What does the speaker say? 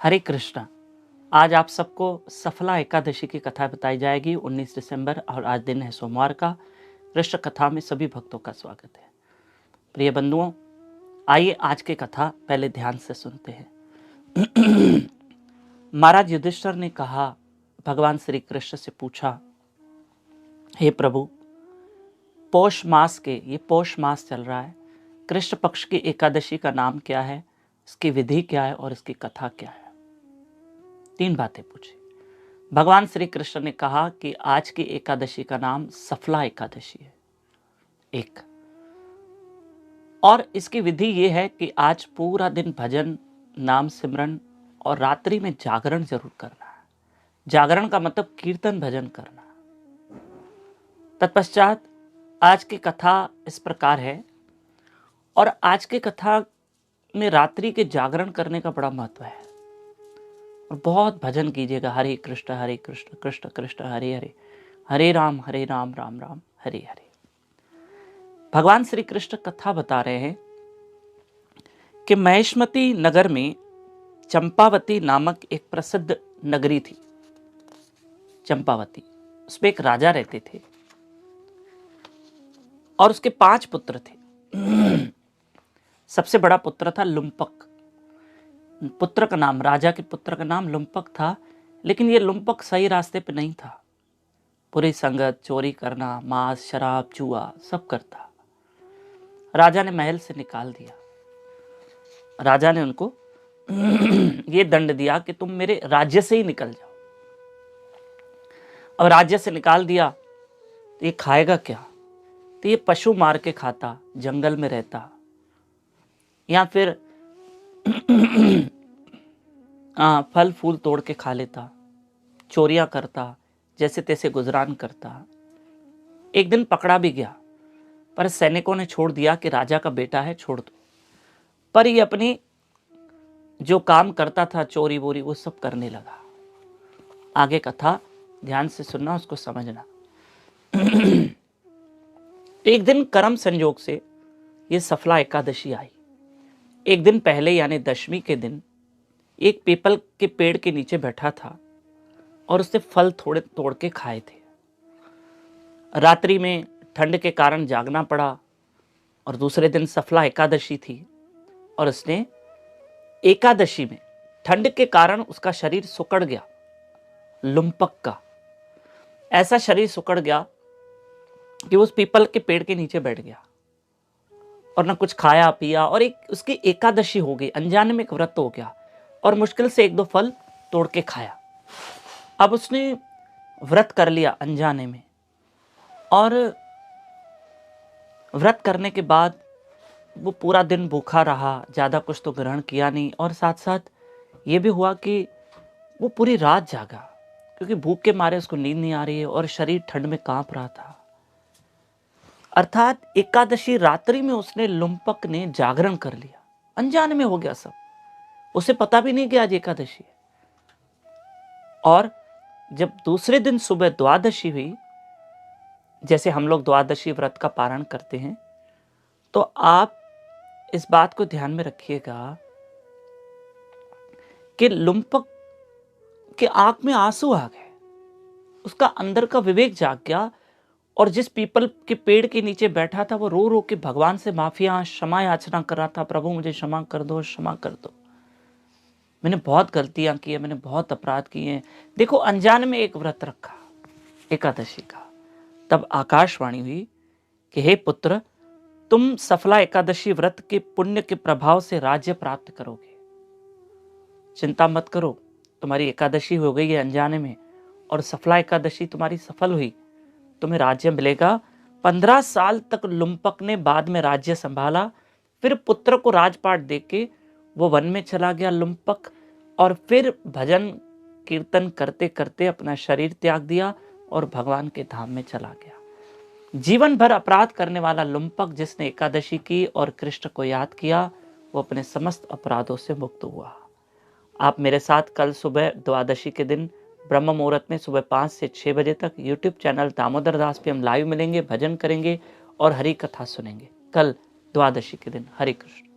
हरे कृष्णा। आज आप सबको सफला एकादशी की कथा बताई जाएगी 19 दिसंबर और आज दिन है सोमवार का। कृष्ण कथा में सभी भक्तों का स्वागत है। प्रिय बंधुओं, आइए आज की कथा पहले ध्यान से सुनते हैं। महाराज युधिष्ठिर ने कहा, भगवान श्री कृष्ण से पूछा, हे प्रभु, पौष मास चल रहा है, कृष्ण पक्ष की एकादशी का नाम क्या है, इसकी विधि क्या है और इसकी कथा क्या है। 3 बातें पूछी। भगवान श्री कृष्ण ने कहा कि आज की एकादशी का नाम सफला एकादशी है। एक और इसकी विधि यह है कि आज पूरा दिन भजन, नाम सिमरन और रात्रि में जागरण जरूर करना है। जागरण का मतलब कीर्तन भजन करना। तत्पश्चात आज की कथा इस प्रकार है और आज की कथा में रात्रि के जागरण करने का बड़ा महत्व है और बहुत भजन कीजिएगा। हरे कृष्ण कृष्ण कृष्ण हरे हरे, हरे राम राम राम हरे हरे। भगवान श्री कृष्ण कथा बता रहे हैं कि महेशमती नगर में चंपावती नामक एक प्रसिद्ध नगरी थी। चंपावती, उसमें एक राजा रहते थे और उसके 5 पुत्र थे। सबसे बड़ा पुत्र था लुम्पक। पुत्र का नाम, राजा के पुत्र का नाम लुम्पक था, लेकिन ये लुम्पक सही रास्ते पे नहीं था। बुरी संगत, चोरी करना, मांस, शराब, जुआ सब करता। राजा ने महल से निकाल दिया। राजा ने उनको ये दंड दिया कि तुम मेरे राज्य से ही निकल जाओ। अब राज्य से निकाल दिया तो ये खाएगा क्या? तो ये पशु मार के खाता, जंगल में रहता, या फिर फल फूल तोड़ के खा लेता, चोरियां करता, जैसे तैसे गुजरान करता। एक दिन पकड़ा भी गया, पर सैनिकों ने छोड़ दिया कि राजा का बेटा है, छोड़ दो। पर ये अपनी जो काम करता था, चोरी वोरी, वो सब करने लगा। आगे कथा ध्यान से सुनना, उसको समझना। एक दिन कर्म संयोग से ये सफला एकादशी आई। एक दिन पहले यानी दशमी के दिन एक पीपल के पेड़ के नीचे बैठा था और उसने फल थोड़े तोड़ के खाए थे। रात्रि में ठंड के कारण जागना पड़ा और दूसरे दिन सफला एकादशी थी और उसने एकादशी में ठंड के कारण उसका शरीर सुकड़ गया। लुम्पक का ऐसा शरीर सुकड़ गया कि उस पीपल के पेड़ के नीचे बैठ गया और न कुछ खाया पिया, और एक उसकी एकादशी हो गई। अनजाने में एक व्रत हो गया और मुश्किल से 1-2 फल तोड़ के खाया। अब उसने व्रत कर लिया अनजाने में, और व्रत करने के बाद वो पूरा दिन भूखा रहा, ज़्यादा कुछ तो ग्रहण किया नहीं, और साथ साथ ये भी हुआ कि वो पूरी रात जागा क्योंकि भूख के मारे उसको नींद नहीं आ रही है और शरीर ठंड में कांप रहा था। अर्थात एकादशी रात्रि में उसने, लुम्पक ने, जागरण कर लिया। अनजाने में हो गया सब, उसे पता भी नहीं कि आज एकादशी है। और जब दूसरे दिन सुबह द्वादशी हुई, जैसे हम लोग द्वादशी व्रत का पारण करते हैं, तो आप इस बात को ध्यान में रखिएगा कि लुम्पक के आंख में आंसू आ गए, उसका अंदर का विवेक जाग गया, और जिस पीपल के पेड़ के नीचे बैठा था वो रो रो के भगवान से माफिया क्षमा याचना कर रहा था। प्रभु मुझे क्षमा कर दो, क्षमा कर दो, मैंने बहुत गलतियां की है, मैंने बहुत अपराध किए हैं। देखो, अनजान में एक व्रत रखा एकादशी का। तब आकाशवाणी हुई कि हे पुत्र, तुम सफला एकादशी व्रत के पुण्य के प्रभाव से राज्य प्राप्त करोगे। चिंता मत करो, तुम्हारी एकादशी हो गई है अनजाने में, और सफला एकादशी तुम्हारी सफल हुई, तुम्हें राज्य मिलेगा। 15 साल तक लुम्पक ने बाद में राज्य संभाला। फिर पुत्र को राजपाट देके वो वन में चला गया लुम्पक, और फिर भजन कीर्तन करते करते अपना शरीर त्याग दिया और भगवान के धाम में चला गया। जीवन भर अपराध करने वाला लुम्पक, जिसने एकादशी की और कृष्ण को याद किया, वो अपने समस्त अपराधों से मुक्त हुआ। आप मेरे साथ कल सुबह द्वादशी के दिन ब्रह्म मुहूर्त में सुबह 5 से 6 बजे तक यूट्यूब चैनल दामोदर दास पे हम लाइव मिलेंगे, भजन करेंगे और हरि कथा सुनेंगे। कल द्वादशी के दिन। हरे कृष्ण।